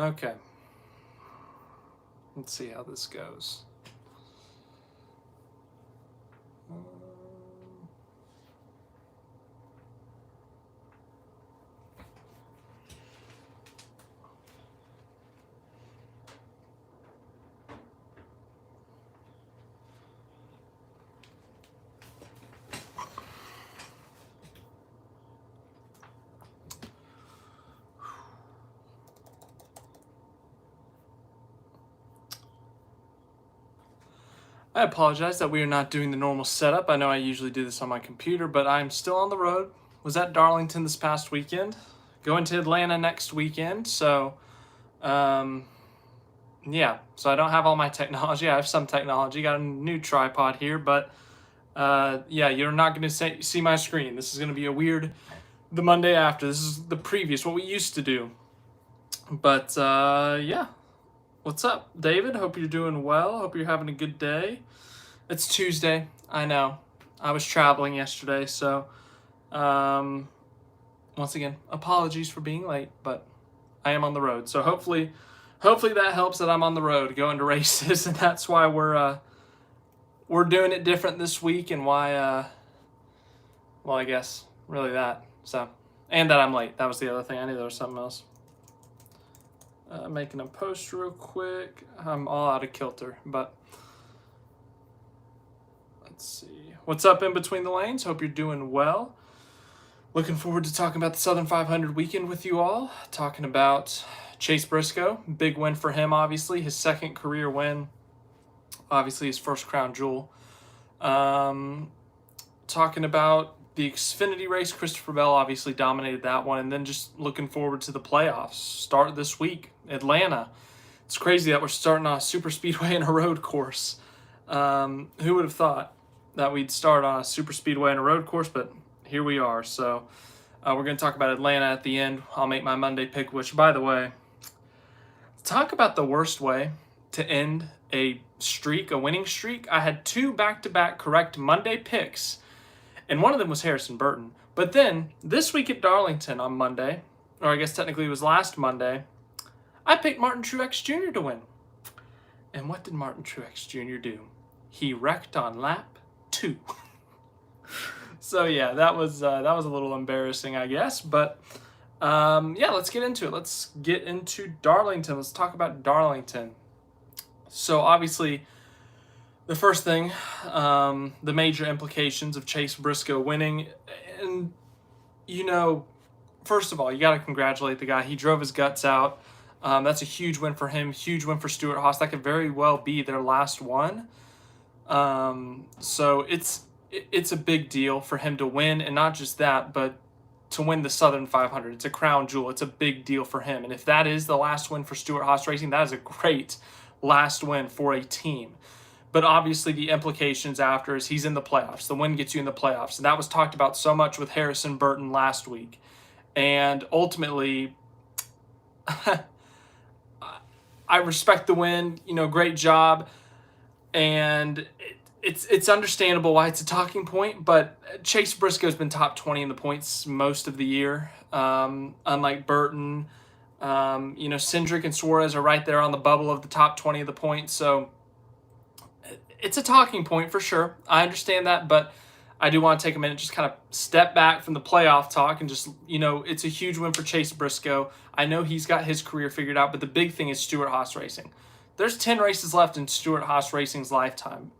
Okay. Let's see how this goes. I apologize that we are not doing the normal setup. I know I usually do this on my computer, but I'm still on the road. Was at Darlington this past weekend. Going to Atlanta next weekend. So, yeah. So I don't have all my technology. I have some technology. Got a new tripod here, but yeah, you're not going to see my screen. This is going to be a weird. The Monday after. This is the previous, what we used to do. But yeah. What's up, David? Hope you're doing well. Hope you're having a good day. It's Tuesday. I know. I was traveling yesterday, so once again, apologies for being late, but I am on the road. So hopefully that helps that I'm on the road going to races, and that's why we're doing it different this week, and why well, I guess really that. So, and that I'm late. That was the other thing. I knew there was something else. Making a post real quick. I'm all out of kilter, but let's see. What's up in between the lanes? Hope you're doing well. Looking forward to talking about the Southern 500 weekend with you all. Talking about Chase Briscoe. Big win for him, obviously. His second career win. Obviously, his first crown jewel. Talking about the Xfinity race. Christopher Bell obviously dominated that one. And then just looking forward to the playoffs. Start this week. Atlanta. It's crazy that we're starting on a super speedway and a road course. Who would have thought that we'd start on a super speedway and a road course, but here we are. So we're going to talk about Atlanta at the end. I'll make my Monday pick, which, by the way, talk about the worst way to end a streak, a winning streak. I had 2 back-to-back correct Monday picks, and one of them was Harrison Burton. But then this week at Darlington on Monday, or I guess technically it was last Monday, I picked Martin Truex Jr. to win. And what did Martin Truex Jr. do? He wrecked on lap 2. So yeah, that was a little embarrassing, I guess. But yeah, let's get into it. Let's get into Darlington. Let's talk about Darlington. So obviously, the first thing, the major implications of Chase Briscoe winning, and first of all, you got to congratulate the guy. He drove his guts out. That's a huge win for him. Huge win for Stewart Haas. That could very well be their last one. So it's a big deal for him to win, and not just that, but to win the Southern 500. It's a crown jewel. It's a big deal for him. And if that is the last win for Stewart Haas Racing, that is a great last win for a team. But obviously the implications after is he's in the playoffs. The win gets you in the playoffs. And that was talked about so much with Harrison Burton last week. And ultimately, I respect the win. Great job. And it's understandable why it's a talking point, but Chase Briscoe's been top 20 in the points most of the year. Unlike Burton, Cindric and Suarez are right there on the bubble of the top 20 of the points. So it's a talking point for sure. I understand that, but I do want to take a minute, just kind of step back from the playoff talk and just, it's a huge win for Chase Briscoe. I know he's got his career figured out, but the big thing is Stewart Haas Racing. There's 10 races left in Stewart Haas Racing's lifetime.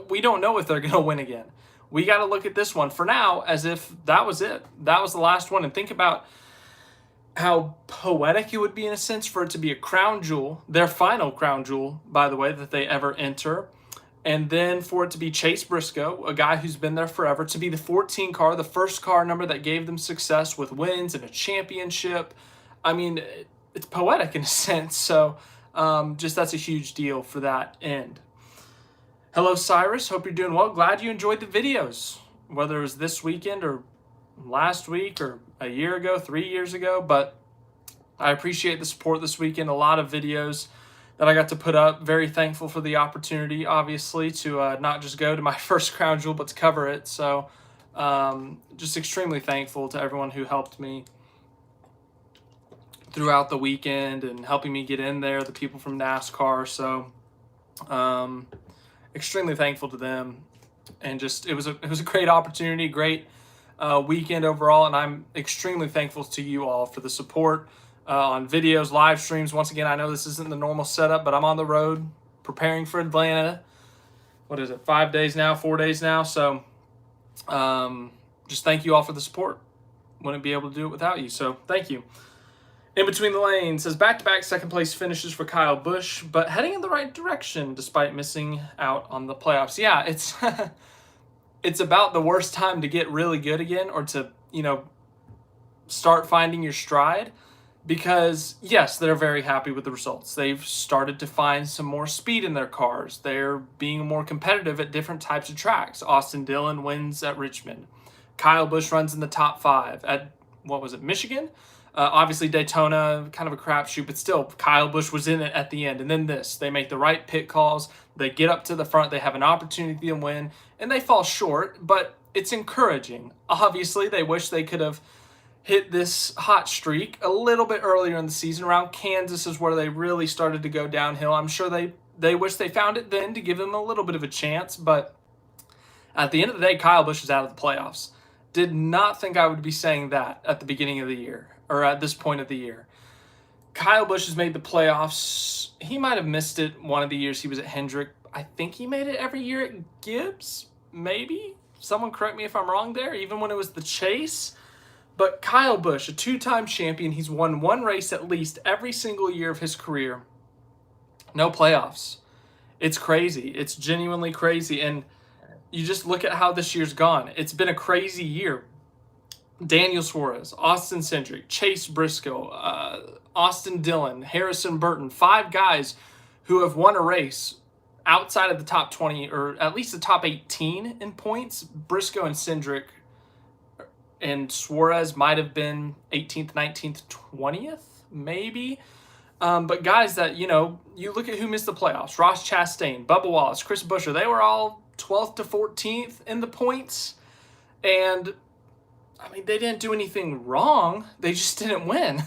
We don't know if they're going to win again. We got to look at this one for now as if that was it. That was the last one. And think about how poetic it would be in a sense for it to be a crown jewel, their final crown jewel, by the way, that they ever enter. And then for it to be Chase Briscoe, a guy who's been there forever, to be the 14 car, the first car number that gave them success with wins and a championship. I mean, it's poetic in a sense. So just that's a huge deal for that end. Hello, Cyrus. Hope you're doing well. Glad you enjoyed the videos, whether it was this weekend or last week or a year ago, 3 years ago. But I appreciate the support this weekend. A lot of videos that I got to put up. Very thankful for the opportunity, obviously, to not just go to my first crown jewel, but to cover it. So just extremely thankful to everyone who helped me throughout the weekend and helping me get in there, the people from NASCAR. So extremely thankful to them. And just it was a great opportunity, great weekend overall, and I'm extremely thankful to you all for the support on videos, live streams. Once again, I know this isn't the normal setup, but I'm on the road preparing for Atlanta. What is it, 4 days now? So just thank you all for the support. Wouldn't be able to do it without you, so thank you. In Between the Lanes says back-to-back second-place finishes for Kyle Busch, but heading in the right direction despite missing out on the playoffs. Yeah, it's it's about the worst time to get really good again, or to, start finding your stride, because, yes, they're very happy with the results. They've started to find some more speed in their cars. They're being more competitive at different types of tracks. Austin Dillon wins at Richmond. Kyle Busch runs in the top 5 at, Michigan? Obviously, Daytona, kind of a crapshoot, but still, Kyle Busch was in it at the end. And then they make the right pit calls. They get up to the front. They have an opportunity to win, and they fall short, but it's encouraging. Obviously, they wish they could have hit this hot streak a little bit earlier in the season. Around Kansas is where they really started to go downhill. I'm sure they wish they found it then to give them a little bit of a chance, but at the end of the day, Kyle Busch is out of the playoffs. Did not think I would be saying that at the beginning of the year, or at this point of the year. Kyle Busch has made the playoffs. He might have missed it one of the years he was at Hendrick. I think he made it every year at Gibbs, maybe? Someone correct me if I'm wrong there, even when it was the Chase. But Kyle Busch, a 2-time champion, he's won one race at least every single year of his career. No playoffs. It's crazy. It's genuinely crazy. And you just look at how this year's gone. It's been a crazy year. Daniel Suarez, Austin Cindric, Chase Briscoe, Austin Dillon, Harrison Burton, 5 guys who have won a race outside of the top 20, or at least the top 18 in points. Briscoe and Cindric and Suarez might have been 18th, 19th, 20th, maybe. But guys that, you look at who missed the playoffs. Ross Chastain, Bubba Wallace, Chris Buescher, they were all 12th to 14th in the points. And, they didn't do anything wrong. They just didn't win.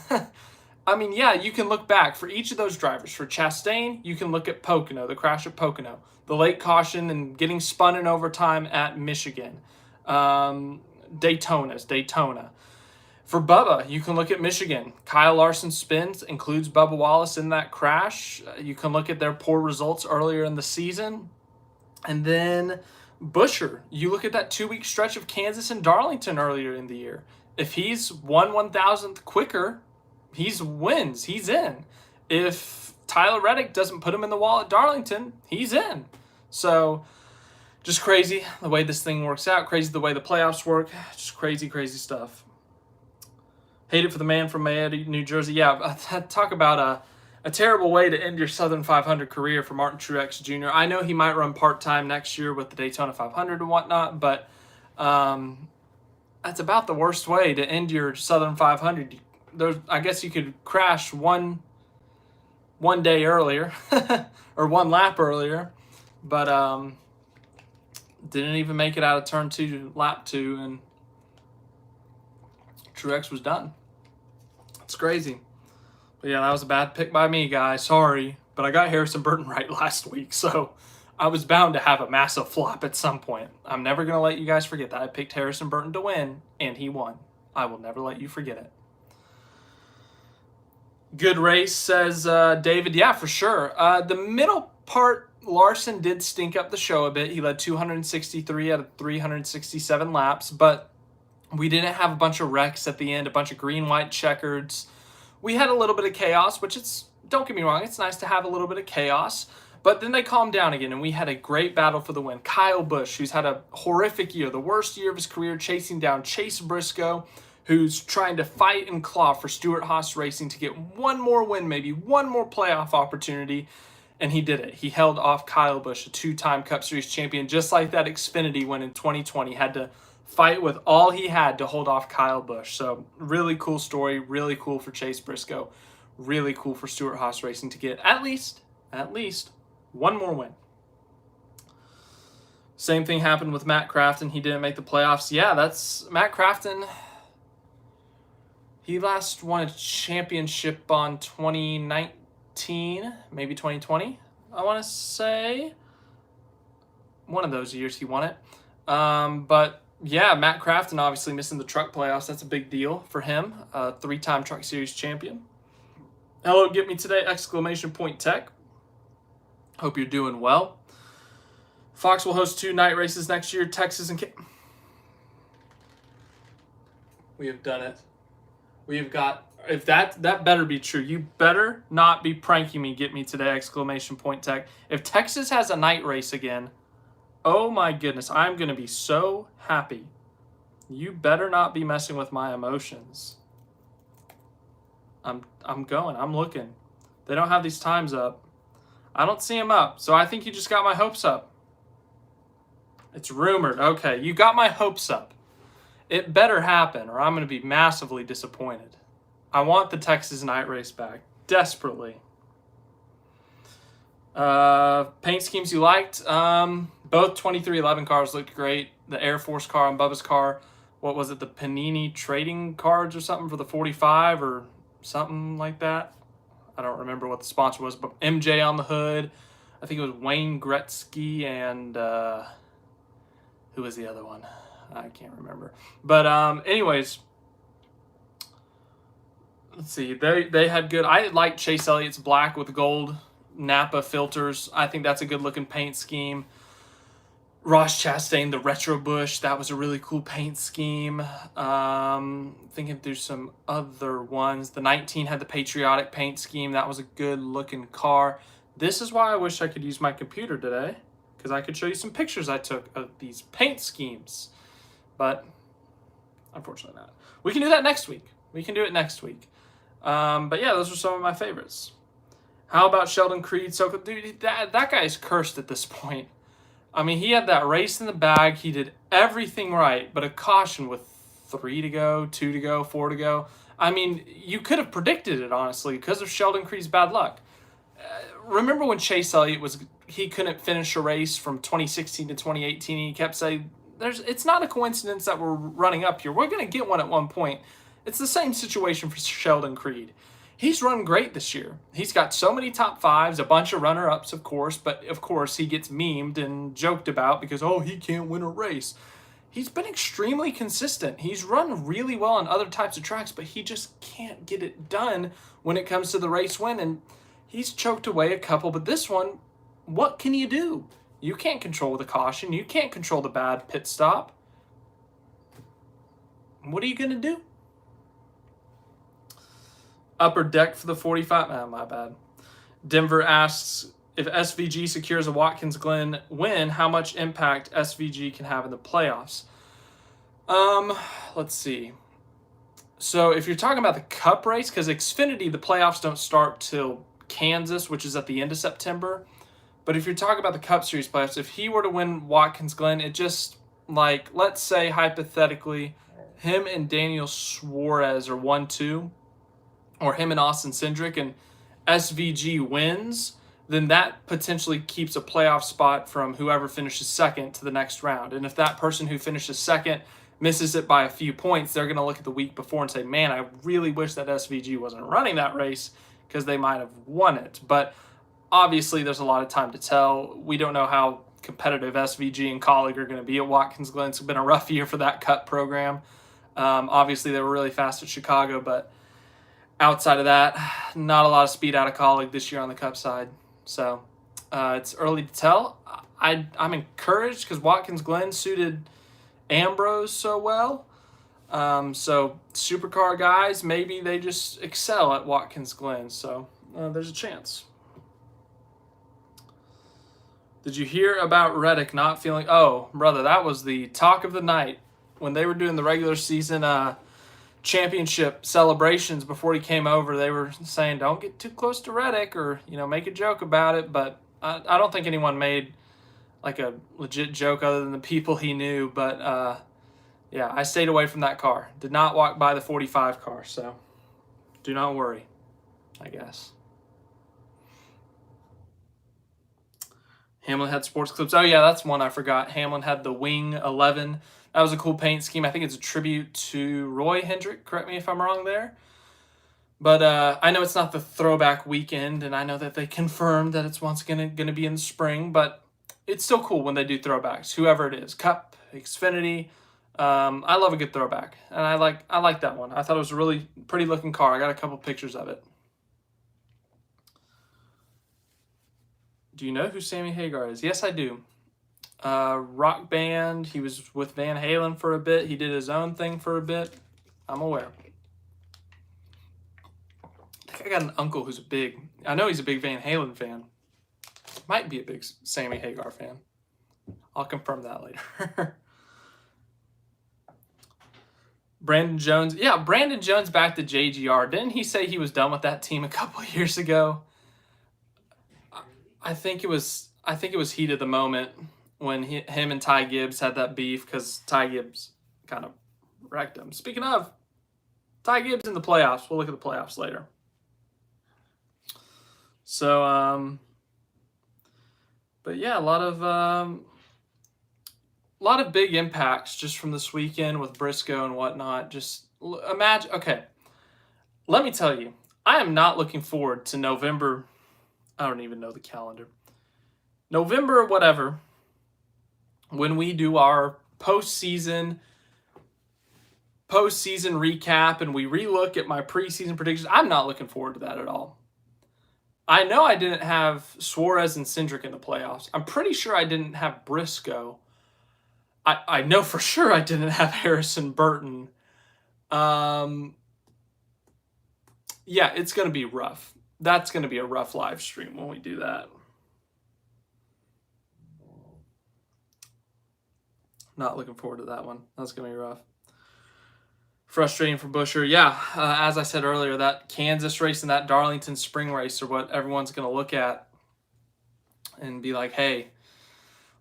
Yeah, you can look back for each of those drivers. For Chastain, you can look at Pocono, the crash at Pocono, the late caution and getting spun in overtime at Michigan. Daytona. For Bubba, you can look at Michigan. Kyle Larson's spins includes Bubba Wallace in that crash. You can look at their poor results earlier in the season. And then Buescher, you look at that 2-week stretch of Kansas and Darlington earlier in the year. If he's 1/1000th quicker, he wins. He's in. If Tyler Reddick doesn't put him in the wall at Darlington, he's in. So just crazy the way this thing works out. Crazy the way the playoffs work. Just crazy, crazy stuff. Hate it for the man from Miami, New Jersey. Yeah, talk about a terrible way to end your Southern 500 career for Martin Truex Jr. I know he might run part-time next year with the Daytona 500 and whatnot, but that's about the worst way to end your Southern 500. I guess you could crash one day earlier or one lap earlier, but didn't even make it out of turn 2 to lap 2, and Truex was done. It's crazy. But yeah, that was a bad pick by me, guys. Sorry. But I got Harrison Burton right last week, so I was bound to have a massive flop at some point. I'm never going to let you guys forget that. I picked Harrison Burton to win, and he won. I will never let you forget it. Good race, says David. Yeah, for sure. The middle part, Larson did stink up the show a bit. He led 263 out of 367 laps, but we didn't have a bunch of wrecks at the end, a bunch of green-white checkers. We had a little bit of chaos, which don't get me wrong, it's nice to have a little bit of chaos, but then they calmed down again, and we had a great battle for the win. Kyle Busch, who's had a horrific year, the worst year of his career, chasing down Chase Briscoe, who's trying to fight and claw for Stewart-Haas Racing to get one more win, maybe one more playoff opportunity, and he did it. He held off Kyle Busch, a 2-time Cup Series champion, just like that Xfinity win in 2020, had to fight with all he had to hold off Kyle Busch. So really cool story, really cool for Chase Briscoe, really cool for Stewart-Haas Racing to get at least one more win. Same thing happened with Matt Crafton. He didn't make the playoffs. Yeah, that's Matt Crafton. He last won a championship on 2019, maybe 2020, I want to say. One of those years he won it. But yeah, Matt Crafton obviously missing the truck playoffs. That's a big deal for him. 3-time Truck Series champion. Hello, Get Me Today! Exclamation point tech. Hope you're doing well. Fox will host 2 night races next year, Texas and we have done it. We have got, if that better be true. You better not be pranking me, Get Me Today! Exclamation point tech. If Texas has a night race again, oh my goodness, I'm going to be so happy. You better not be messing with my emotions. I'm looking. They don't have these times up. I don't see them up, so I think you just got my hopes up. It's rumored. Okay, you got my hopes up. It better happen, or I'm going to be massively disappointed. I want the Texas night race back, desperately. Paint schemes you liked. Both 2311 cars looked great. The Air Force car and Bubba's car. What was it? The Panini trading cards or something for the 45 or something like that. I don't remember what the sponsor was, but MJ on the hood. I think it was Wayne Gretzky and who was the other one? I can't remember. But anyways, let's see. They had good. I like Chase Elliott's black with gold Napa filters. I think that's a good looking paint scheme. Ross Chastain, the retro bush, that was a really cool paint scheme. Thinking through some other ones. The 19 had the patriotic paint scheme. That was a good looking car. This is why I wish I could use my computer today, because I could show you some pictures I took of these paint schemes. But unfortunately not. We can do that next week. We can do it next week. But yeah, those are some of my favorites. How about Sheldon Creed? So, dude, that guy's cursed at this point. I mean, he had that race in the bag. He did everything right, but a caution with 3 to go, 2 to go, 4 to go. I mean, you could have predicted it, honestly, because of Sheldon Creed's bad luck. Remember when Chase Elliott he couldn't finish a race from 2016 to 2018, and he kept saying, it's not a coincidence that we're running up here. We're going to get one at one point. It's the same situation for Sheldon Creed. He's run great this year. He's got so many top 5s, a bunch of runner-ups, of course, but of course he gets memed and joked about because, oh, he can't win a race. He's been extremely consistent. He's run really well on other types of tracks, but he just can't get it done when it comes to the race win, and he's choked away a couple, but this one, what can you do? You can't control the caution. You can't control the bad pit stop. What are you going to do? Upper deck for the 45. Oh, my bad. Denver asks, if SVG secures a Watkins Glen win, how much impact SVG can have in the playoffs? Let's see. So if you're talking about the Cup race, because Xfinity, the playoffs don't start till Kansas, which is at the end of September. But if you're talking about the Cup Series playoffs, if he were to win Watkins Glen, it just, like, let's say hypothetically, him and Daniel Suarez are 1-2. Or him and Austin Cindric, and SVG wins, then that potentially keeps a playoff spot from whoever finishes second to the next round. And if that person who finishes second misses it by a few points, they're going to look at the week before and say, man, I really wish that SVG wasn't running that race because they might have won it. But obviously there's a lot of time to tell. We don't know how competitive SVG and Colleague are going to be at Watkins Glen. It's been a rough year for that Cup program. Obviously they were really fast at Chicago, but outside of that, not a lot of speed out of Colleague this year on the Cup side. So it's early to tell. I'm encouraged because Watkins Glen suited Ambrose so well. So supercar guys, maybe they just excel at Watkins Glen. So there's a chance. Did you hear about Reddick not feeling... Oh, brother, that was the talk of the night. When they were doing the regular season championship celebrations before he came over, they were saying don't get too close to Reddick or make a joke about it, but I don't think anyone made like a legit joke other than the people he knew. But yeah, I stayed away from that car, did not walk by the 45 car, so do not worry, I guess. Hamlin had sports clips. Oh, yeah, that's one I forgot. Hamlin had the Wing 11. That was a cool paint scheme. I think it's a tribute to Roy Hendrick. Correct me if I'm wrong there. But I know it's not the throwback weekend, and I know that they confirmed that it's once going to be in the spring, but it's still cool when they do throwbacks, whoever it is, Cup, Xfinity. I love a good throwback, and I like that one. I thought it was a really pretty looking car. I got a couple pictures of it. Do you know who Sammy Hagar is? Yes, I do. Rock band. He was with Van Halen for a bit. He did his own thing for a bit. I'm aware. I got an uncle who's I know he's a big Van Halen fan. Might be a big Sammy Hagar fan. I'll confirm that later. Brandon Jones. Yeah, Brandon Jones back to JGR. Didn't he say he was done with that team a couple of years ago? I think it was heat of the moment when him and Ty Gibbs had that beef because Ty Gibbs kind of wrecked him. Speaking of, Ty Gibbs in the playoffs. We'll look at the playoffs later. So, but yeah, a lot of big impacts just from this weekend with Briscoe and whatnot. Just imagine. Okay, let me tell you, I am not looking forward to November. I don't even know the calendar. November, whatever, when we do our postseason recap and we relook at my preseason predictions. I'm not looking forward to that at all. I know I didn't have Suarez and Cindric in the playoffs. I'm pretty sure I didn't have Briscoe. I know for sure I didn't have Harrison Burton. Yeah, it's going to be rough. That's going to be a rough live stream when we do that. Not looking forward to that one. That's going to be rough. Frustrating for Buescher. Yeah, as I said earlier, that Kansas race and that Darlington spring race are what everyone's going to look at and be like, hey,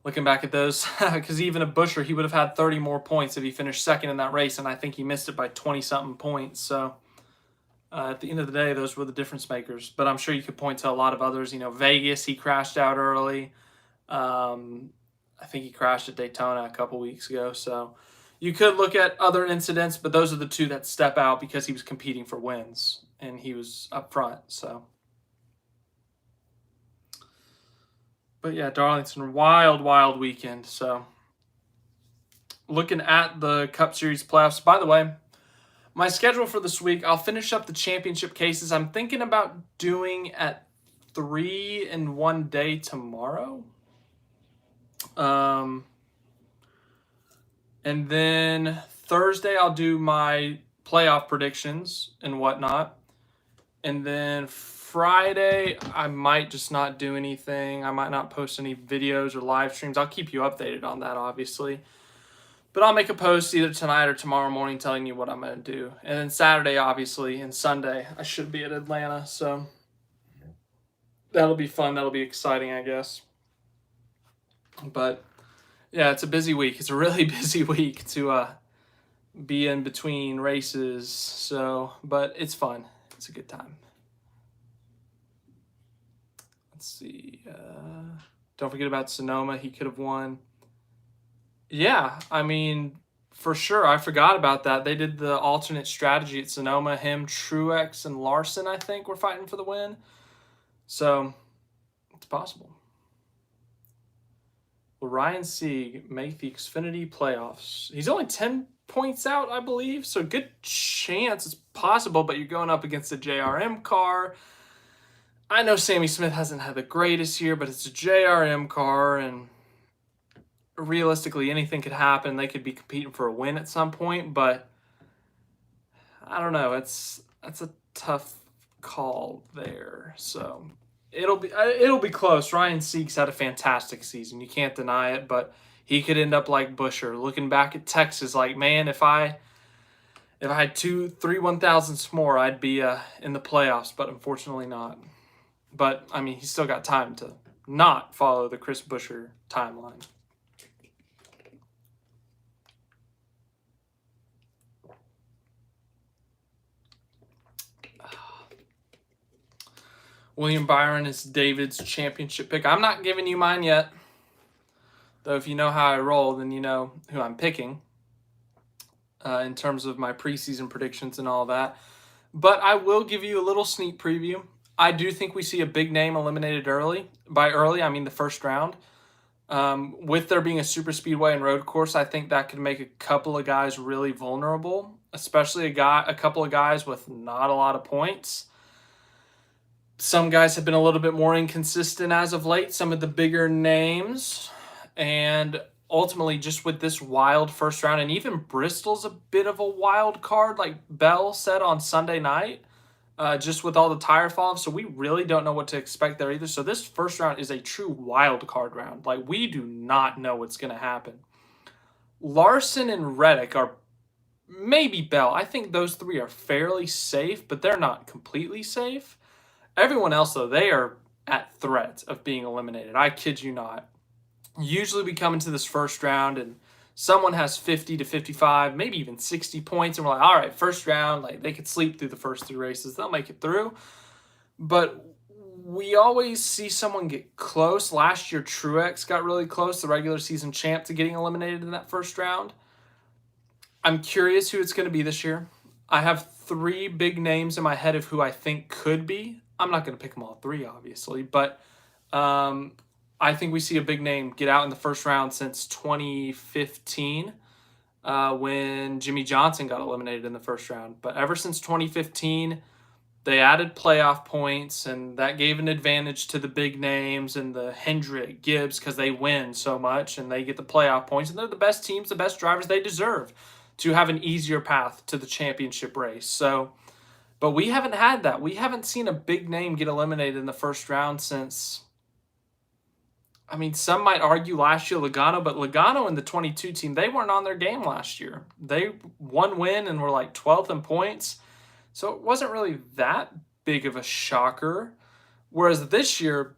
looking back at those, because even a Buescher, he would have had 30 more points if he finished second in that race, and I think he missed it by 20-something points. So at the end of the day, those were the difference makers. But I'm sure you could point to a lot of others. You know, Vegas, he crashed out early. I think he crashed at Daytona a couple weeks ago. So you could look at other incidents, but those are the two that step out because he was competing for wins and he was up front. So, but yeah, Darlington, wild weekend. So looking at the Cup Series playoffs, by the way, my schedule for this week, I'll finish up the championship cases. I'm thinking about doing at 3 in one day tomorrow. And then Thursday, I'll do my playoff predictions and whatnot. And then Friday, I might just not do anything. I might not post any videos or live streams. I'll keep you updated on that, obviously. But I'll make a post either tonight or tomorrow morning telling you what I'm going to do. And then Saturday, obviously, and Sunday, I should be at Atlanta. So that'll be fun. That'll be exciting, I guess. But yeah, it's a busy week. It's a really busy week to be in between races. So, but it's fun. It's a good time. Let's see. Don't forget about Sonoma. He could have won. Yeah, I mean, for sure. I forgot about that. They did the alternate strategy at Sonoma. Him, Truex, and Larson, I think, were fighting for the win. So it's possible. Will Ryan Sieg make the Xfinity playoffs? He's only 10 points out, I believe, so good chance it's possible, but you're going up against a JRM car. I know Sammy Smith hasn't had the greatest year, but it's a JRM car, and realistically, anything could happen. They could be competing for a win at some point, but I don't know. That's a tough call there, so it'll be close. Ryan Sieg's had a fantastic season. You can't deny it, but he could end up like Buescher. Looking back at Texas, like, man, if I had 2, 3 1,000ths more, I'd be in the playoffs, but unfortunately not. But, I mean, he's still got time to not follow the Chris Buescher timeline. William Byron is David's championship pick. I'm not giving you mine yet. Though if you know how I roll, then you know who I'm picking in terms of my preseason predictions and all that. But I will give you a little sneak preview. I do think we see a big name eliminated early. By early, I mean the first round. With there being a super speedway and road course, I think that could make a couple of guys really vulnerable, especially a couple of guys with not a lot of points. Some guys have been a little bit more inconsistent as of late, some of the bigger names. And ultimately, just with this wild first round, and even Bristol's a bit of a wild card, like Bell said on Sunday night, just with all the tire fall. So we really don't know what to expect there either. So this first round is a true wild card round. Like, we do not know what's going to happen. Larson and Reddick are maybe Bell. I think those three are fairly safe, but they're not completely safe. Everyone else, though, they are at threat of being eliminated. I kid you not. Usually we come into this first round and someone has 50 to 55, maybe even 60 points, and we're like, all right, first round, like they could sleep through the first 3 races. They'll make it through. But we always see someone get close. Last year, Truex got really close, the regular season champ, to getting eliminated in that first round. I'm curious who it's going to be this year. I have 3 big names in my head of who I think could be. I'm not going to pick them all 3, obviously, but I think we see a big name get out in the first round since 2015 when Jimmy Johnson got eliminated in the first round. But ever since 2015, they added playoff points, and that gave an advantage to the big names and the Hendrick, Gibbs, because they win so much and they get the playoff points. And they're the best teams, the best drivers. They deserve to have an easier path to the championship race. So, but we haven't had that. We haven't seen a big name get eliminated in the first round since, I mean, some might argue last year Logano, but Logano and the 22 team, they weren't on their game last year. They one win and were like 12th in points. So it wasn't really that big of a shocker. Whereas this year,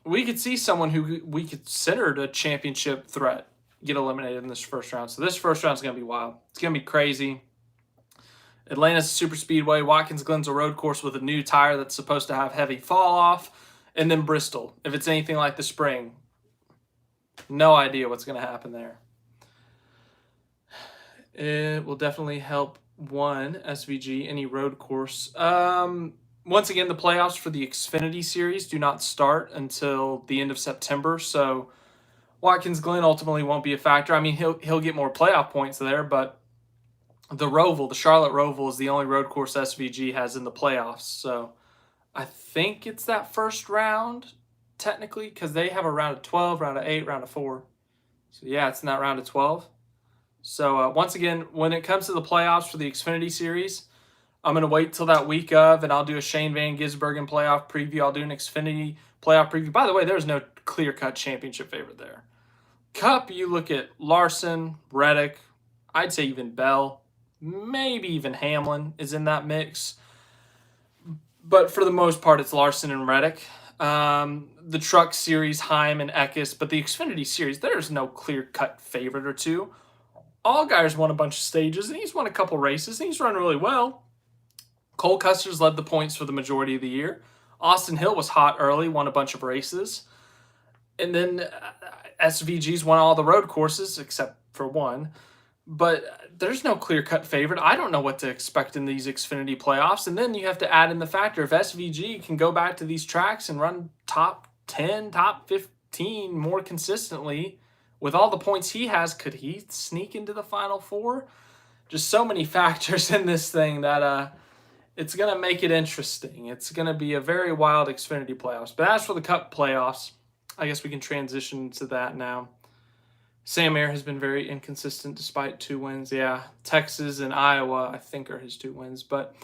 we could see someone who we considered a championship threat get eliminated in this first round. So this first round is going to be wild. It's going to be crazy. Atlanta's a super speedway. Watkins Glen's a road course with a new tire that's supposed to have heavy fall off. And then Bristol, if it's anything like the spring, no idea what's going to happen there. It will definitely help one SVG, any road course. Once again, the playoffs for the Xfinity Series do not start until the end of September, so Watkins Glen ultimately won't be a factor. I mean, he'll get more playoff points there, but the Roval, the Charlotte Roval, is the only road course SVG has in the playoffs, so I think it's that first round, technically, because they have a round of 12, round of 8, round of 4. So, yeah, it's in that round of 12. So, once again, when it comes to the playoffs for the Xfinity Series, I'm going to wait till that week of, and I'll do a Shane Van Gisbergen playoff preview. I'll do an Xfinity playoff preview. By the way, there's no clear-cut championship favorite there. Cup, you look at Larson, Reddick, I'd say even Bell, maybe even Hamlin is in that mix. But for the most part, it's Larson and Reddick. The Truck Series, Heim and Eckes. But the Xfinity Series, there's no clear-cut favorite or two. Allgaier's won a bunch of stages, and he's won a couple races, and he's run really well. Cole Custer's led the points for the majority of the year. Austin Hill was hot early, won a bunch of races. And then SVG's won all the road courses, except for one. But there's no clear-cut favorite. I don't know what to expect in these Xfinity playoffs. And then you have to add in the factor, if SVG can go back to these tracks and run top 10, top 15 more consistently, with all the points he has, could he sneak into the Final Four? Just so many factors in this thing that it's going to make it interesting. It's going to be a very wild Xfinity playoffs. But as for the Cup playoffs, I guess we can transition to that now. Sam Ayer has been very inconsistent despite 2 wins. Yeah, Texas and Iowa, I think, are his 2 wins. But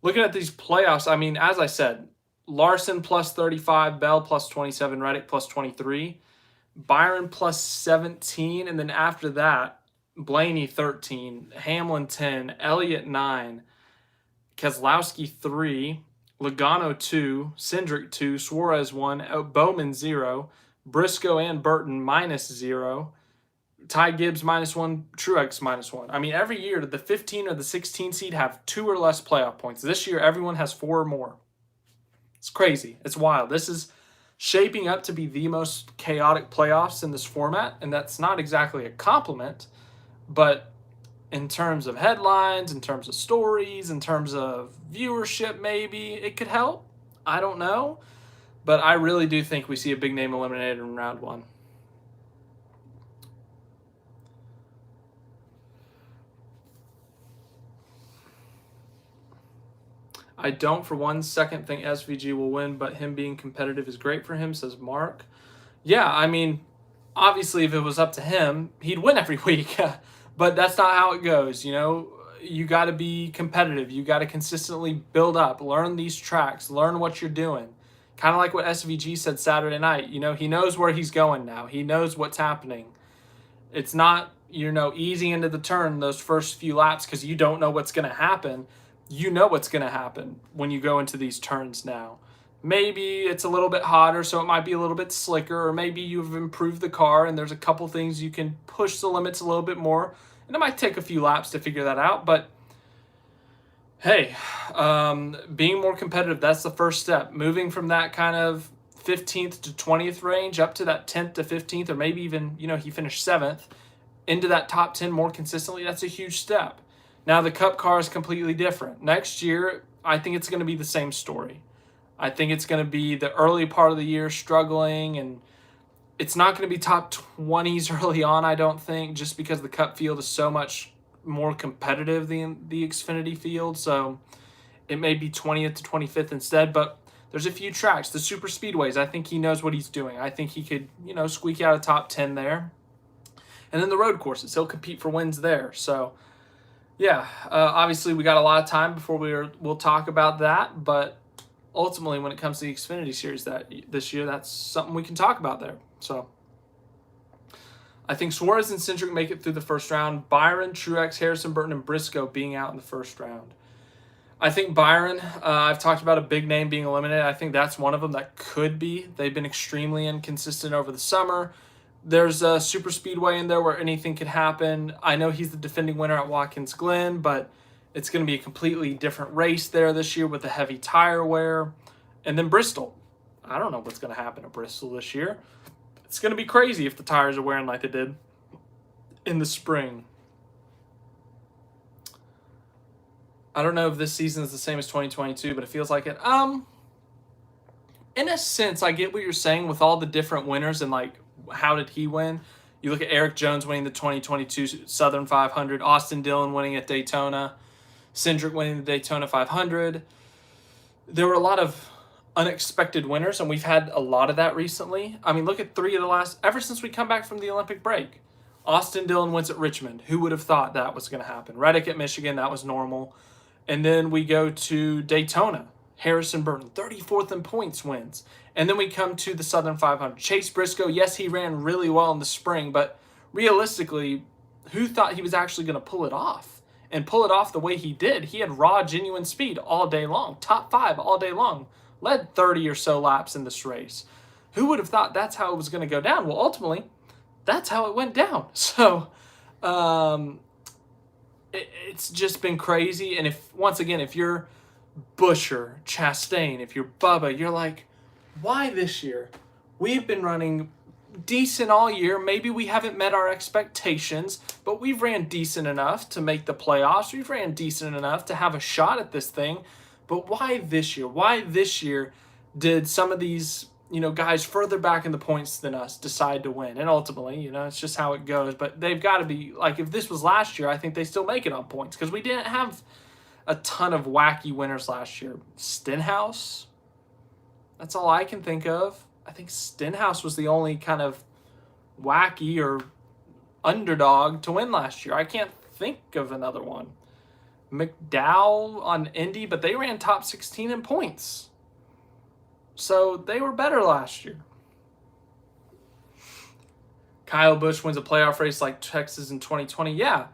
looking at these playoffs, I mean, as I said, Larson plus 35, Bell plus 27, Reddick plus 23, Byron plus 17, and then after that, Blaney 13, Hamlin 10, Elliott 9, Keselowski 3, Logano 2, Cindric 2, Suarez 1, Bowman 0, Briscoe and Burton minus 0, Ty Gibbs -1, Truex -1. I mean, every year, the 15 or the 16 seed have 2 or less playoff points. This year, everyone has 4 or more. It's crazy. It's wild. This is shaping up to be the most chaotic playoffs in this format, and that's not exactly a compliment, but in terms of headlines, in terms of stories, in terms of viewership, maybe it could help. I don't know, but I really do think we see a big name eliminated in round one. I don't for 1 second think SVG will win, but him being competitive is great for him, says Mark. Yeah, I mean, obviously, if it was up to him, he'd win every week. But that's not how it goes. You got to be competitive. You got to consistently build up, learn these tracks, learn what you're doing. Kind of like what SVG said Saturday night. He knows where he's going now. He knows what's happening. It's not, easing into the turn those first few laps because you don't know what's going to happen. You know what's going to happen when you go into these turns now. Maybe it's a little bit hotter, so it might be a little bit slicker, or maybe you've improved the car and there's a couple things you can push the limits a little bit more, and it might take a few laps to figure that out. But hey, being more competitive, that's the first step. Moving from that kind of 15th to 20th range up to that 10th to 15th, or maybe even, he finished 7th, into that top 10 more consistently, that's a huge step. Now the Cup car is completely different. Next year, I think it's going to be the same story. I think it's going to be the early part of the year struggling, and it's not going to be top 20s early on, I don't think, just because the Cup field is so much more competitive than the Xfinity field. So it may be 20th to 25th instead, but there's a few tracks. The super speedways, I think he knows what he's doing. I think he could, squeak out a top 10 there. And then the road courses, he'll compete for wins there. So yeah, obviously we got a lot of time before we'll talk about that, but ultimately, when it comes to the Xfinity Series this year, that's something we can talk about there. So I think Suarez and Cindric make it through the first round. Byron, Truex, Harrison Burton, and Briscoe being out in the first round. I think Byron, I've talked about a big name being eliminated. I think that's one of them that could be. They've been extremely inconsistent over the summer. There's a super speedway in there where anything could happen. I know he's the defending winner at Watkins Glen, but it's going to be a completely different race there this year with the heavy tire wear. And then Bristol. I don't know what's going to happen at Bristol this year. It's going to be crazy if the tires are wearing like they did in the spring. I don't know if this season is the same as 2022, but it feels like it. In a sense, I get what you're saying with all the different winners and like how did he win. You look at Eric Jones winning the 2022 Southern 500, Austin Dillon winning at Daytona, Cindric winning the Daytona 500. There were a lot of unexpected winners, and we've had a lot of that recently. I mean, look at three of the last, ever since we come back from the Olympic break. Austin Dillon wins at Richmond. Who would have thought that was going to happen? Reddick at Michigan, that was normal. And then we go to Daytona. Harrison Burton, 34th in points, wins. And then we come to the Southern 500. Chase Briscoe, yes, he ran really well in the spring, but realistically, who thought he was actually going to pull it off? And pull it off the way he did. He had raw, genuine speed all day long. Top 5 all day long. Led 30 or so laps in this race. Who would have thought that's how it was going to go down? Well, ultimately, that's how it went down. So, it's just been crazy. And if you're Buescher, Chastain, if you're Bubba, you're like, why this year? We've been running decent all year. Maybe we haven't met our expectations, but we've ran decent enough to make the playoffs. We've ran decent enough to have a shot at this thing. But why this year? Why this year did some of these, guys further back in the points than us decide to win? And ultimately, it's just how it goes. But they've got to be, like, if this was last year, I think they still make it on points because we didn't have a ton of wacky winners last year. Stenhouse, that's all I can think of. I think Stenhouse was the only kind of wacky or underdog to win last year. I can't think of another one. McDowell on Indy, but they ran top 16 in points. So they were better last year. Kyle Busch wins a playoff race like Texas in 2020. Yeah.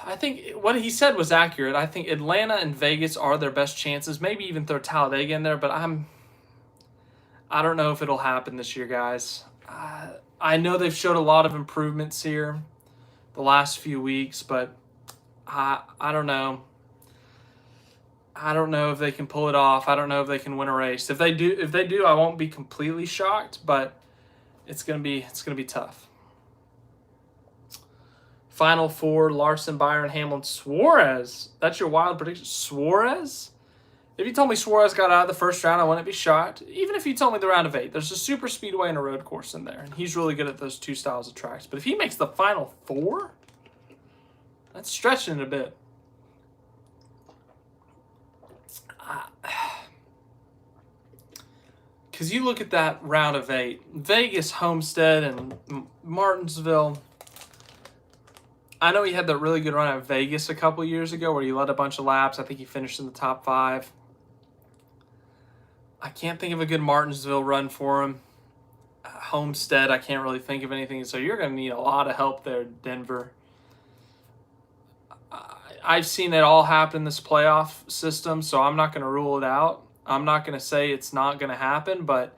I think what he said was accurate. I think Atlanta and Vegas are their best chances. Maybe even throw Talladega in there, but I don't know if it'll happen this year, guys. I know they've showed a lot of improvements here the last few weeks, but I don't know. I don't know if they can pull it off. I don't know if they can win a race. If they do, I won't be completely shocked, but it's gonna be tough. Final four: Larson, Byron, Hamlin, Suarez. That's your wild prediction, Suarez. If you told me Suarez got out of the first round, I wouldn't be shocked. Even if you told me the round of 8, there's a super speedway and a road course in there, and he's really good at those two styles of tracks. But if he makes the final four, that's stretching it a bit. Because you look at that round of 8, Vegas, Homestead, and Martinsville. I know he had that really good run at Vegas a couple years ago where he led a bunch of laps. I think he finished in the top 5. I can't think of a good Martinsville run for him. Homestead, I can't really think of anything. So you're going to need a lot of help there, Denver. I've seen it all happen in this playoff system, so I'm not going to rule it out. I'm not going to say it's not going to happen, but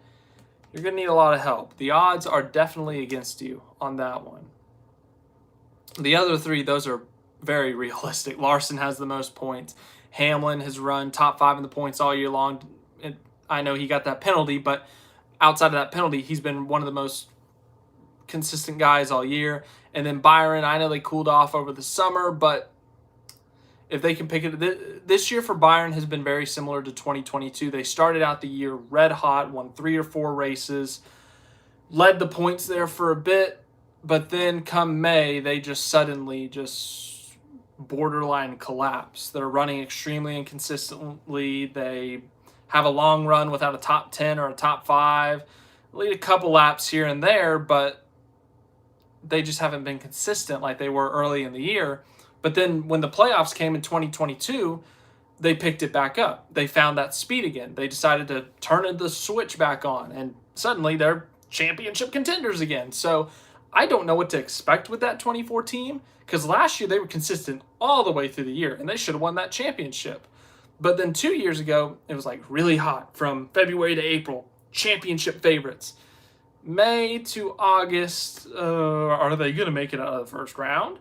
you're going to need a lot of help. The odds are definitely against you on that one. The other 3, those are very realistic. Larson has the most points. Hamlin has run top 5 in the points all year long. I know he got that penalty, but outside of that penalty, he's been one of the most consistent guys all year. And then Byron, I know they cooled off over the summer, but if they can pick it, this year for Byron has been very similar to 2022. They started out the year red hot, won 3 or 4 races, led the points there for a bit, but then come May, they just suddenly borderline collapse. They're running extremely inconsistently. They have a long run without a top 10 or a top 5, lead a couple laps here and there, but they just haven't been consistent like they were early in the year. But then when the playoffs came in 2022, they picked it back up. They found that speed again. They decided to turn the switch back on, and suddenly they're championship contenders again. So I don't know what to expect with that 24 team, because last year they were consistent all the way through the year, and they should have won that championship. But then 2 years ago, it was like really hot from February to April, championship favorites. May to August, are they going to make it out of the first round?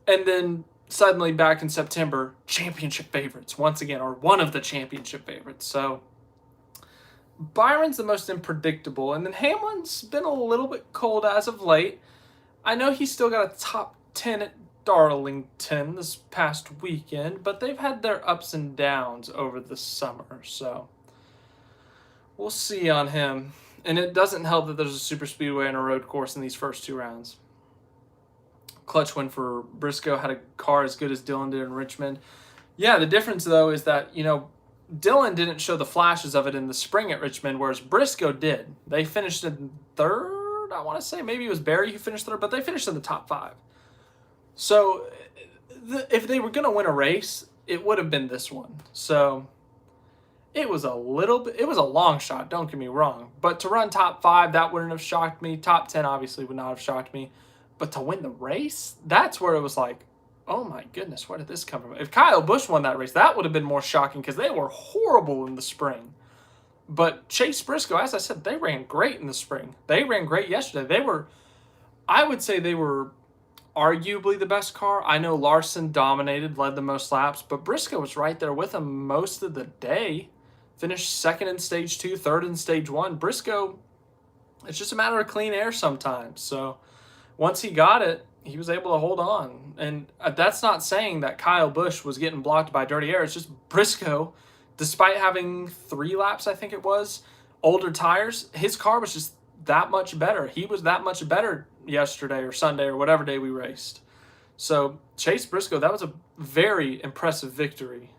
And then suddenly back in September, championship favorites once again, or one of the championship favorites. So Byron's the most unpredictable. And then Hamlin's been a little bit cold as of late. I know he's still got a top 10 at Darlington this past weekend, but they've had their ups and downs over the summer. So we'll see on him. And it doesn't help that there's a super speedway and a road course in these first 2 rounds. Clutch win for Briscoe, had a car as good as Dylan did in Richmond. Yeah, the difference, though, is that, Dylan didn't show the flashes of it in the spring at Richmond, whereas Briscoe did. They finished in 3rd, I want to say. Maybe it was Barry who finished 3rd, but they finished in the top 5. So if they were going to win a race, it would have been this one. So it was a long shot, don't get me wrong. But to run top 5, that wouldn't have shocked me. Top 10 obviously would not have shocked me. But to win the race, that's where it was like, oh my goodness, where did this come from? If Kyle Busch won that race, that would have been more shocking because they were horrible in the spring. But Chase Briscoe, as I said, they ran great in the spring. They ran great yesterday. I would say they were arguably the best car. I know Larson dominated, led the most laps, but Briscoe was right there with him most of the day. Finished 2nd in stage 2, 3rd in stage 1. Briscoe, it's just a matter of clean air sometimes. So once he got it, he was able to hold on. And that's not saying that Kyle Busch was getting blocked by dirty air. It's just Briscoe, despite having 3 laps, I think it was, older tires, his car was just that much better. He was that much better yesterday or Sunday or whatever day we raced. So Chase Briscoe, that was a very impressive victory.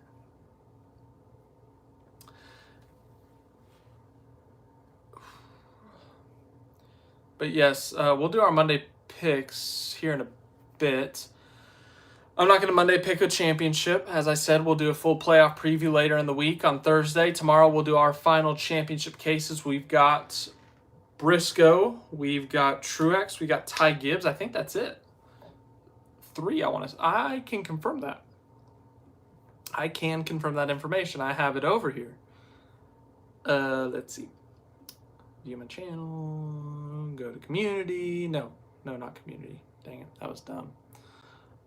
But yes, we'll do our Monday picks here in a bit. I'm not going to Monday pick a championship. As I said, we'll do a full playoff preview later in the week on Thursday. Tomorrow we'll do our final championship cases. We've got Briscoe, we've got Truex, we got Ty Gibbs. I think that's it. 3, I can confirm that. I can confirm that information. I have it over here. Let's see. View my channel. Go to community. No, not community. Dang it, that was dumb.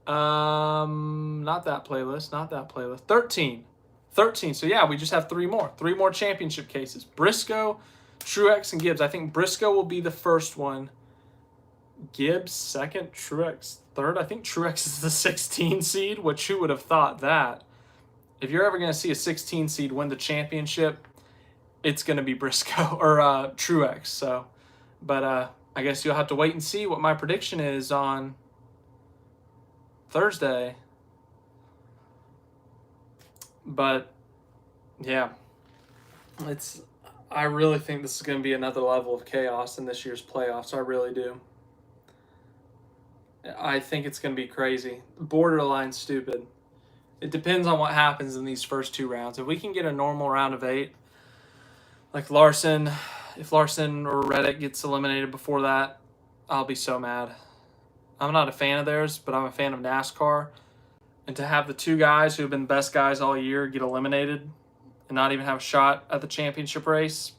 Not that playlist. 13. 13. So yeah, we just have 3 more. 3 more championship cases. Briscoe, Truex, and Gibbs. I think Briscoe will be the first one. Gibbs second, Truex third. I think Truex is the 16 seed, which who would have thought that? If you're ever going to see a 16 seed win the championship, it's going to be Briscoe or Truex. So, but I guess you'll have to wait and see what my prediction is on Thursday. But yeah, I really think this is going to be another level of chaos in this year's playoffs. I really do. I think it's going to be crazy, borderline stupid. It depends on what happens in these first 2 rounds. If we can get a normal round of 8, like Larson, if Larson or Reddick gets eliminated before that, I'll be so mad. I'm not a fan of theirs, but I'm a fan of NASCAR. And to have the 2 guys who have been the best guys all year get eliminated and not even have a shot at the championship race.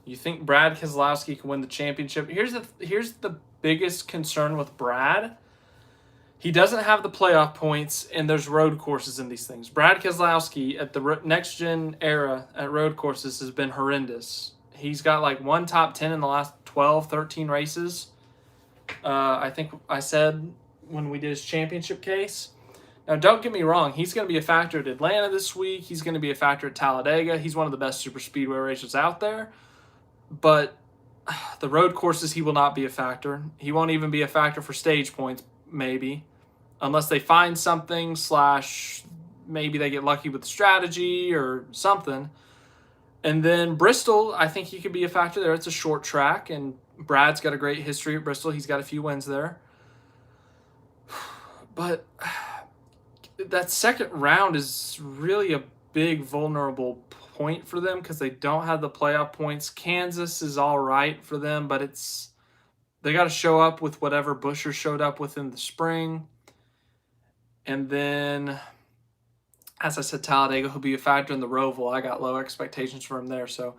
You think Brad Keselowski can win the championship? Here's the biggest concern with Brad. He doesn't have the playoff points, and there's road courses in these things. Brad Keselowski at the next-gen era at road courses has been horrendous. He's got like 1 top 10 in the last 12, 13 races. I think I said when we did his championship case. Now, don't get me wrong. He's going to be a factor at Atlanta this week. He's going to be a factor at Talladega. He's one of the best super speedway racers out there. But the road courses, he will not be a factor. He won't even be a factor for stage points, maybe. Unless they find something / maybe they get lucky with strategy or something. And then Bristol, I think he could be a factor there. It's a short track, and Brad's got a great history at Bristol. He's got a few wins there. But that second round is really a big vulnerable point for them because they don't have the playoff points. Kansas is all right for them, but they got to show up with whatever Buescher showed up with in the spring. And then, as I said, Talladega will be a factor in the Roval. I got low expectations for him there. So,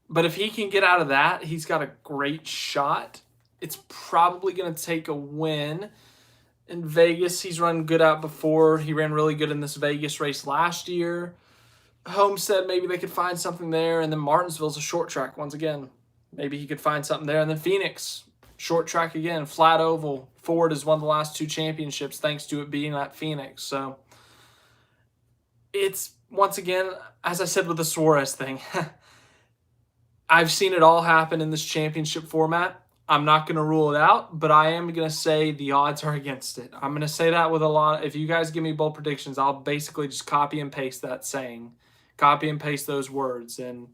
but if he can get out of that, he's got a great shot. It's probably going to take a win. In Vegas, he's run good out before. He ran really good in this Vegas race last year. Homestead, maybe they could find something there. And then Martinsville's a short track once again. Maybe he could find something there. And then Phoenix, short track again, flat oval. Ford has won the last 2 championships thanks to it being at Phoenix. So it's, once again, as I said with the Suarez thing, I've seen it all happen in this championship format. I'm not going to rule it out, but I am going to say the odds are against it. I'm going to say that with a lot. If you guys give me bold predictions, I'll basically just copy and paste that saying. Copy and paste those words. And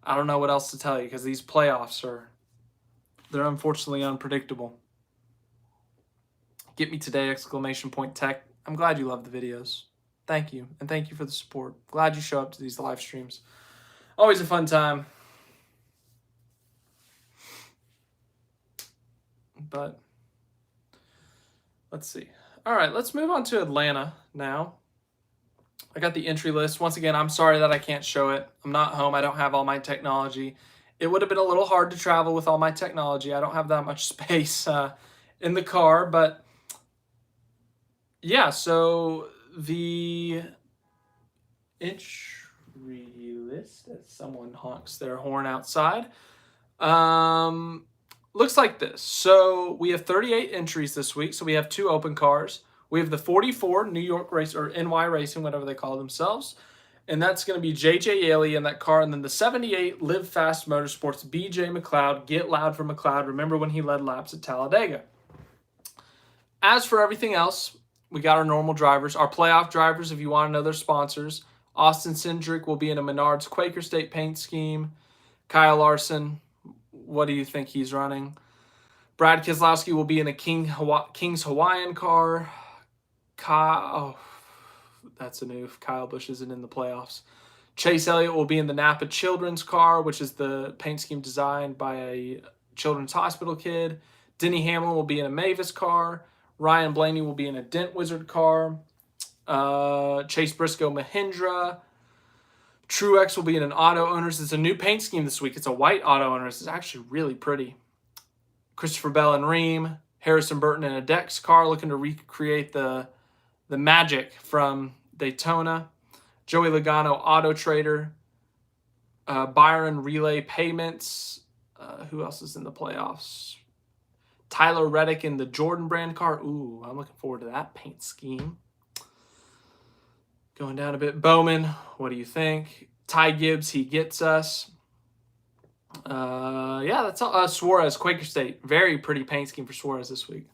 I don't know what else to tell you because these playoffs they're unfortunately unpredictable. Get me today, ! Tech. I'm glad you love the videos. Thank you. And thank you for the support. Glad you show up to these live streams. Always a fun time. But let's see. All right, let's move on to Atlanta now. I got the entry list. Once again, I'm sorry that I can't show it. I'm not home. I don't have all my technology. It would have been a little hard to travel with all my technology. I don't have that much space in the car. But yeah, so the entry list, as someone honks their horn outside, looks like this. So we have 38 entries this week. So we have 2 open cars. We have the 44 New York Race or NY Racing, whatever they call themselves. And that's going to be JJ Yaley in that car. And then the 78 Live Fast Motorsports, BJ McLeod. Get loud for McLeod. Remember when he led laps at Talladega. As for everything else, we got our normal drivers. Our playoff drivers, if you want to know their sponsors. Austin Cindric will be in a Menards Quaker State paint scheme. Kyle Larson, what do you think he's running? Brad Keselowski will be in a King's Hawaiian car. That's a noof. Kyle Busch isn't in the playoffs. Chase Elliott will be in the Napa Children's car, which is the paint scheme designed by a children's hospital kid. Denny Hamlin will be in a Mavis car. Ryan Blaney will be in a Dent Wizard car. Chase Briscoe Mahindra. Truex will be in an Auto Owners. It's a new paint scheme this week. It's a white Auto Owners. It's actually really pretty. Christopher Bell and Ream, Harrison Burton in a Dex car looking to recreate the magic from Daytona, Joey Logano Auto Trader, Byron Relay Payments. Who else is in the playoffs? Tyler Reddick in the Jordan brand car. Ooh, I'm looking forward to that paint scheme. Going down a bit. Bowman, what do you think? Ty Gibbs, he gets us. Yeah, that's all. Suarez, Quaker State. Very pretty paint scheme for Suarez this week.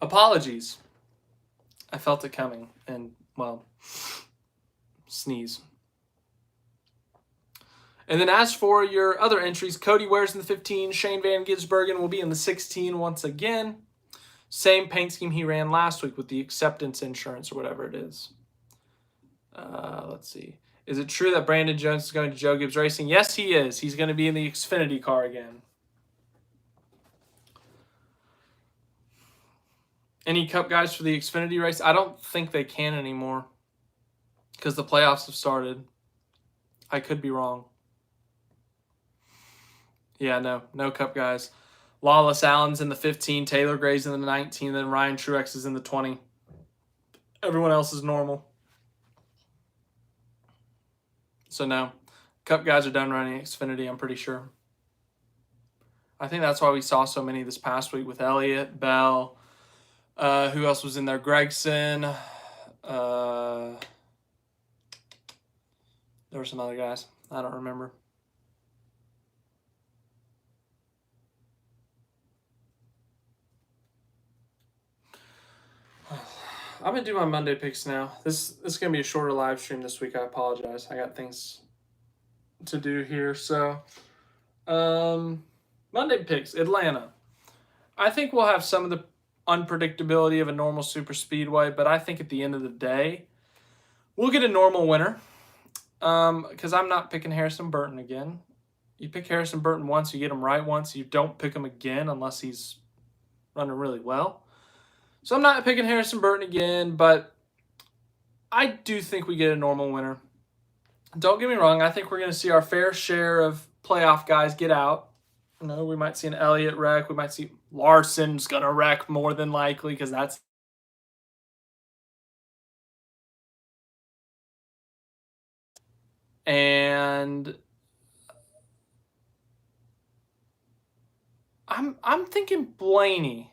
Apologies. I felt it coming. And, well, sneeze. And then as for your other entries, Cody Ware's in the 15. Shane Van Gisbergen will be in the 16 once again. Same paint scheme he ran last week with the acceptance insurance or whatever it is. Let's see. Is it true that Brandon Jones is going to Joe Gibbs Racing? Yes, he is. He's going to be in the Xfinity car again. Any Cup guys for the Xfinity race? I don't think they can anymore because the playoffs have started. I could be wrong. Yeah, no Cup guys. Lawless Allen's in the 15, Taylor Gray's in the 19, then Ryan Truex is in the 20. Everyone else is normal. So no, Cup guys are done running Xfinity, I'm pretty sure. I think that's why we saw so many this past week with Elliott, Bell. Who else was in there? Gregson. There were some other guys. I don't remember. I'm going to do my Monday picks now. This is going to be a shorter live stream this week. I apologize. I got things to do here. So, Monday picks, Atlanta. I think we'll have some of the unpredictability of a normal super speedway, but I think at the end of the day, we'll get a normal winner because I'm not picking Harrison Burton again. You pick Harrison Burton once, you get him right once. You don't pick him again unless he's running really well. So I'm not picking Harrison Burton again, but I do think we get a normal winner. Don't get me wrong. I think we're going to see our fair share of playoff guys get out. You know, we might see an Elliott wreck. We might see Larson's going to wreck more than likely because that's and I'm thinking Blaney.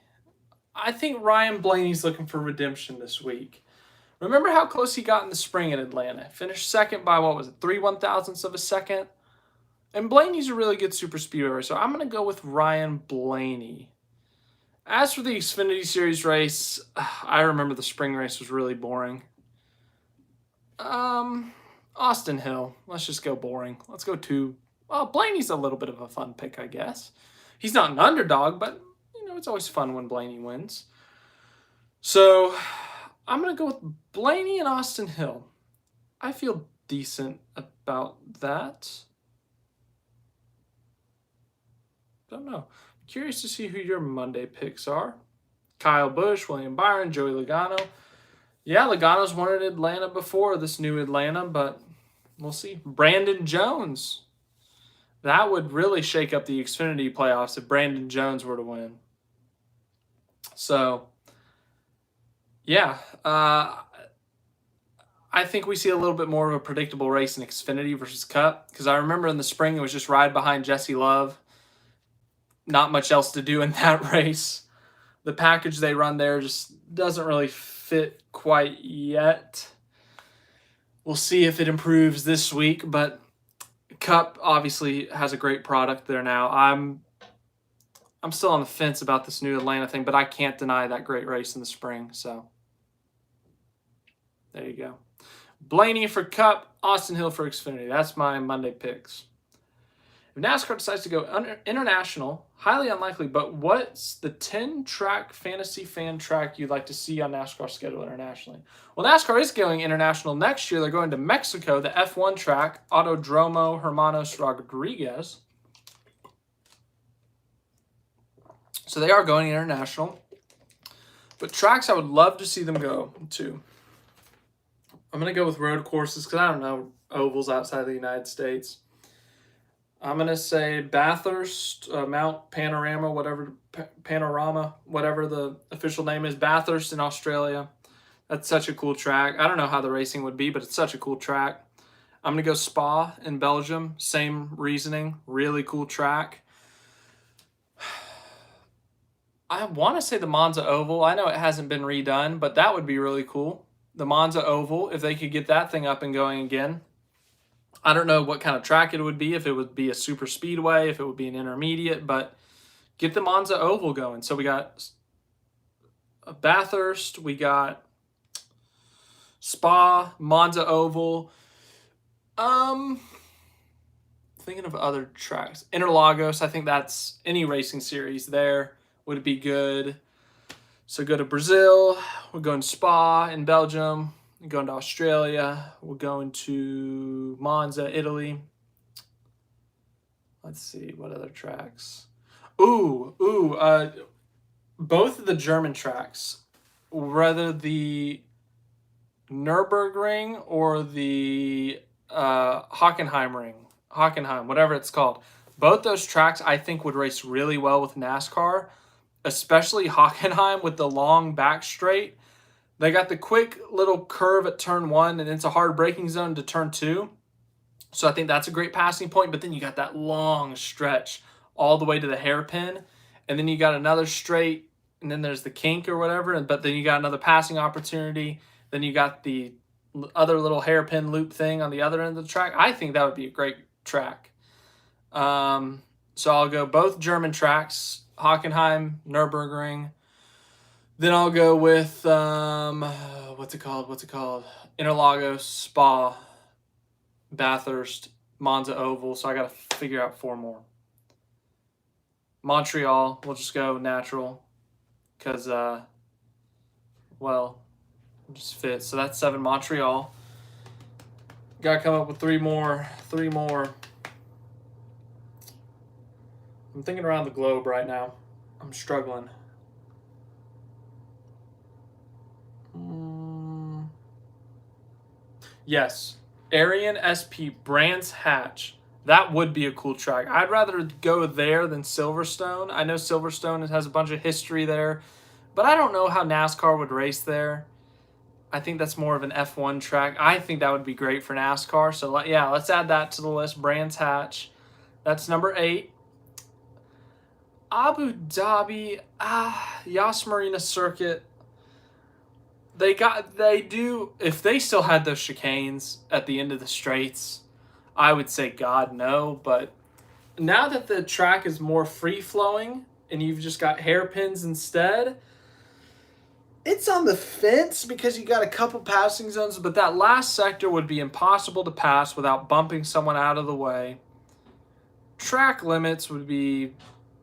I think Ryan Blaney's looking for redemption this week. Remember how close he got in the spring in Atlanta? Finished second by, 3/1000ths of a second? And Blaney's a really good super speedway racer, so I'm going to go with Ryan Blaney. As for the Xfinity Series race, I remember the spring race was really boring. Austin Hill. Let's just go boring. Let's go Blaney's a little bit of a fun pick, I guess. He's not an underdog, but it's always fun when Blaney wins. So I'm going to go with Blaney and Austin Hill. I feel decent about that. Don't know. Curious to see who your Monday picks are. Kyle Busch, William Byron, Joey Logano. Yeah, Logano's won at Atlanta before, this new Atlanta, but we'll see. Brandon Jones. That would really shake up the Xfinity playoffs if Brandon Jones were to win. So, yeah, I think we see a little bit more of a predictable race in Xfinity versus Cup because I remember in the spring it was just ride behind Jesse Love. Not much else to do in that race. The package they run there just doesn't really fit quite yet. We'll see if it improves this week, but Cup obviously has a great product there now. I'm still on the fence about this new Atlanta thing, but I can't deny that great race in the spring. So there you go. Blaney for Cup, Austin Hill for Xfinity. That's my Monday picks. If NASCAR decides to go international, highly unlikely, but what's the 10-track fantasy fan track you'd like to see on NASCAR's schedule internationally? Well, NASCAR is going international next year. They're going to Mexico, the F1 track, Autodromo Hermanos Rodriguez. So they are going international. But tracks I would love to see them go to. I'm going to go with road courses because I don't know ovals outside of the United States. I'm gonna say Bathurst, Mount Panorama, Panorama, whatever the official name is, Bathurst in Australia. That's such a cool track. I don't know how the racing would be, but it's such a cool track. I'm gonna go Spa in Belgium. Same reasoning. Really cool track. I want to say the Monza Oval. I know it hasn't been redone, but that would be really cool. The Monza Oval, if they could get that thing up and going again. I don't know what kind of track it would be, if it would be a super speedway, if it would be an intermediate, but get the Monza Oval going. So we got Bathurst, we got Spa, Monza Oval. Thinking of other tracks. Interlagos, I think that's any racing series there would be good. So go to Brazil, we're going to Spa in Belgium, we're going to Australia, we're going to Monza, Italy. Let's see, what other tracks? Both of the German tracks, whether the Nürburgring or the Hockenheim, whatever it's called. Both those tracks I think would race really well with NASCAR, especially Hockenheim with the long back straight. They got the quick little curve at turn 1, and it's a hard braking zone to turn 2. So I think that's a great passing point, but then you got that long stretch all the way to the hairpin, and then you got another straight, and then there's the kink or whatever, but then you got another passing opportunity. Then you got the other little hairpin loop thing on the other end of the track. I think that would be a great track. So I'll go both German tracks, Hockenheim, Nürburgring. Then I'll go with, what's it called? Interlagos, Spa, Bathurst, Monza Oval. So I got to figure out 4 more. Montreal, we'll just go natural because, just fit. So that's 7. Montreal. Got to come up with 3 more. I'm thinking around the globe right now. I'm struggling. Yes. Arian SP Brands Hatch. That would be a cool track. I'd rather go there than Silverstone. I know Silverstone has a bunch of history there, but I don't know how NASCAR would race there. I think that's more of an F1 track. I think that would be great for NASCAR. So, yeah, let's add that to the list. Brands Hatch. That's number 8. Abu Dhabi, Yas Marina Circuit. If they still had those chicanes at the end of the straights, I would say God no. But now that the track is more free-flowing and you've just got hairpins instead, it's on the fence because you got a couple passing zones, but that last sector would be impossible to pass without bumping someone out of the way. Track limits would be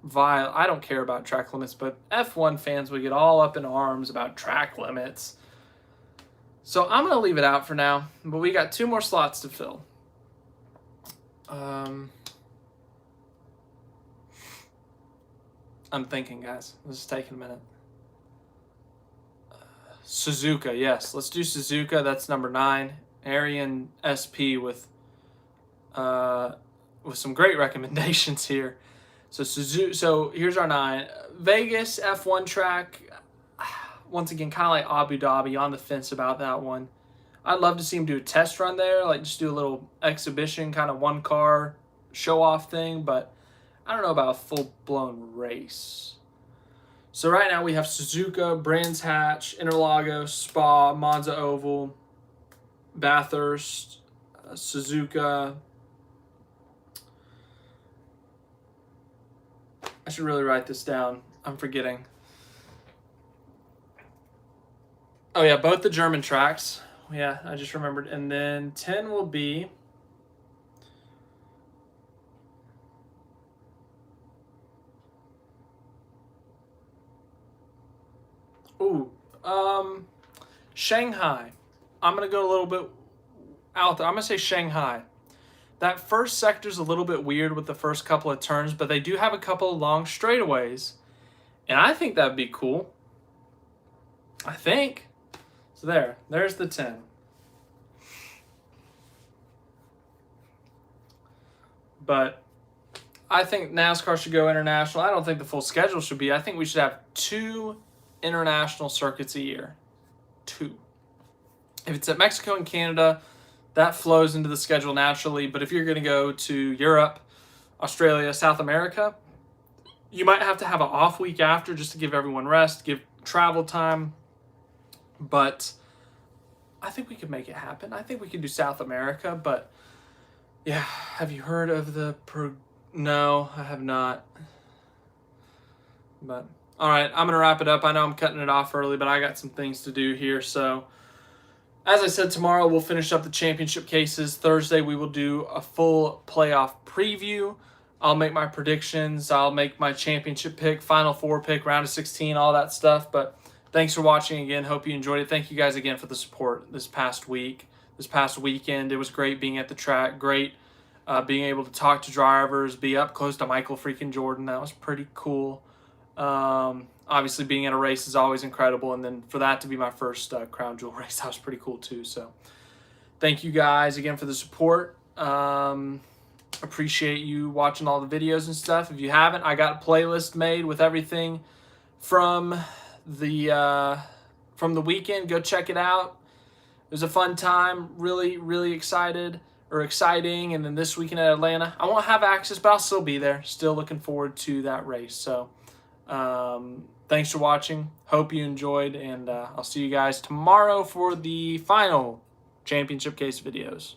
vile. I don't care about track limits, but F1 fans would get all up in arms about track limits. So I'm going to leave it out for now, but we got 2 more slots to fill. I'm thinking, guys. This is taking a minute. Suzuka, yes. Let's do Suzuka. That's number 9. Arian SP with some great recommendations here. So here's our 9. Vegas F1 track. Once again, kind of like Abu Dhabi, on the fence about that one. I'd love to see him do a test run there, like just do a little exhibition, kind of 1-car show-off thing, but I don't know about a full-blown race. So right now we have Suzuka, Brands Hatch, Interlagos, Spa, Monza Oval, Bathurst, Suzuka. I should really write this down. I'm forgetting. Oh yeah, both the German tracks. Yeah, I just remembered. And then 10 will be Shanghai. I'm going to go a little bit out there. I'm going to say Shanghai. That first sector's a little bit weird with the first couple of turns, but they do have a couple of long straightaways. And I think that'd be cool. I think. So there's the 10. But I think NASCAR should go international. I don't think the full schedule should be. I think we should have 2 international circuits a year. 2. If it's at Mexico and Canada, that flows into the schedule naturally. But if you're going to go to Europe, Australia, South America, you might have to have an off week after just to give everyone rest, give travel time. But I think we could make it happen. I think we could do South America. But yeah, have you heard of the No, I have not. But all right, I'm gonna wrap it up. I know I'm cutting it off early, but I got some things to do here. So as I said, tomorrow we'll finish up the championship cases. Thursday we will do a full playoff preview. I'll make my predictions. I'll make my championship pick, Final Four pick, round of 16, all that stuff. But thanks for watching again. Hope you enjoyed it. Thank you guys again for the support this past week, this past weekend. It was great being at the track. Great being able to talk to drivers, be up close to Michael freaking Jordan. That was pretty cool. Obviously, being at a race is always incredible. And then for that to be my first Crown Jewel race, that was pretty cool too. So thank you guys again for the support. Appreciate you watching all the videos and stuff. If you haven't, I got a playlist made with everything from the weekend. Go check it out. It was a fun time. Really, really exciting. And then this weekend at Atlanta, I won't have access, but I'll still be there. Still looking forward to that race. So thanks for watching. Hope you enjoyed, and I'll see you guys tomorrow for the final championship case videos.